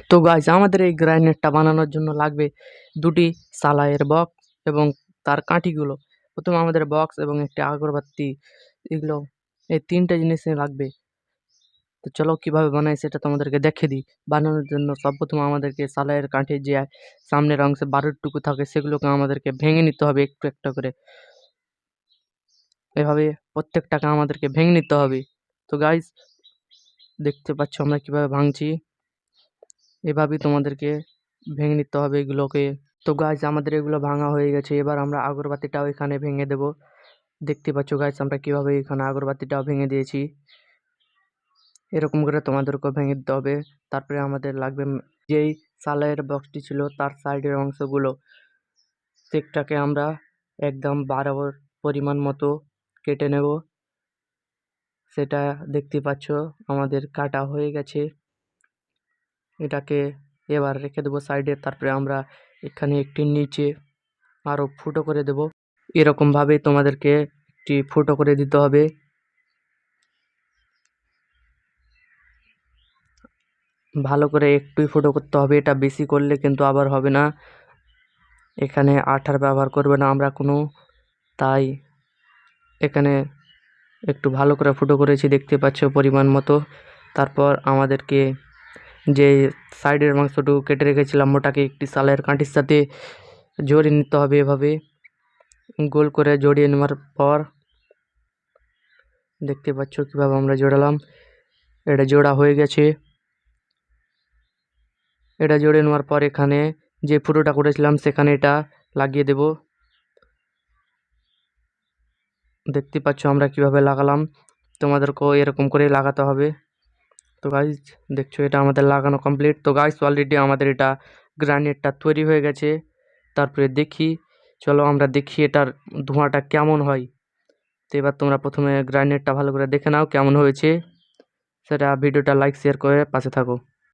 তো গাইস আমাদের এই গ্রাইনেরটা বানানোর জন্য লাগবে দুটি সালাইয়ের বক্স এবং তার কাঠিগুলো। প্রথমে আমাদের বক্স এবং একটি আগরবাতি, এগুলো এই ৩ টা জিনিসই লাগবে। তো চলো কিভাবে বানাই সেটা তোমাদেরকে দেখিয়ে দিই। বানানোর জন্য সর্বপ্রথম আমাদেরকে সালাইয়ের কাঠির যে সামনের অংশে বারুদটুকু থাকে সেগুলোকে আমাদেরকে ভেঙে নিতে হবে একটু একটা করে। এভাবে প্রত্যেকটাকে আমাদেরকে ভেঙে নিতে হবে। তো গাইস দেখতে পাচ্ছ আমরা কিভাবে ভাঙছি। এভাবেই তোমাদেরকে ভেঙে নিতে হবে এগুলোকে। তো গাইস আমাদের এগুলো ভাঙা হয়ে গেছে। এবার আমরা আগরবাতিটাও এখানে ভেঙে দেব। দেখতে পাচ্ছ গাইস আমরা কিভাবে এখানে আগরবাতিটাও ভেঙে দিয়েছি। এরকম করে তোমাদেরকেও ভেঙে দিতে হবে। তারপরে আমাদের লাগবে যেই সালাইয়ের বক্সটি ছিল তার সাইডের অংশগুলো, সেটাকে আমরা একদম বরাবর পরিমাণ মতো কেটে নেব। সেটা দেখতে পাচ্ছ আমাদের কাটা হয়ে গেছে। এটাকে এবার রেখে দেবো সাইডে। তারপরে আমরা এখানে একটি নিচে আরও ফুটো করে দেব। এরকমভাবে তোমাদেরকে একটি ফুটো করে দিতে হবে। ভালো করে একটুই ফুটো করতে হবে, এটা বেশি করলে কিন্তু আবার হবে না। এখানে আঠার ব্যবহার করবে না আমরা কোনো, তাই এখানে একটু ভালো করে ফুটো করেছি দেখতে পাচ্ছ পরিমাণ মতো। তারপর আমাদেরকে যে সাইডের মাংসটুকু কেটে রেখেছিলাম ওটাকে একটি সালের কাঠির সাথে জড়িয়ে নিতে হবে। এভাবে গোল করে জড়িয়ে নেওয়ার পর দেখতে পাচ্ছ কীভাবে আমরা জোড়ালাম। এটা জোড়া হয়ে গেছে। এটা জড়িয়ে নেওয়ার পর এখানে যে ফুটোটা করেছিলাম সেখানে এটা লাগিয়ে দেব। দেখতে পাচ্ছ আমরা কিভাবে লাগালাম, তোমাদেরকেও এরকম করে লাগাতে হবে। তো গাইস দেখছো এটা আমাদের লাগানো কমপ্লিট। তো গাইস অলরেডি আমাদের এটা গ্রানাইটটা তৈরি হয়ে গেছে। তারপরে দেখি, চলো আমরা দেখি এটার ধোঁয়াটা কেমন হয়। তো এবার তোমরা প্রথমে গ্রানাইটটা ভালো করে দেখে নাও কেমন হয়েছে, সেটা ভিডিওটা লাইক শেয়ার করে পাশে থাকো।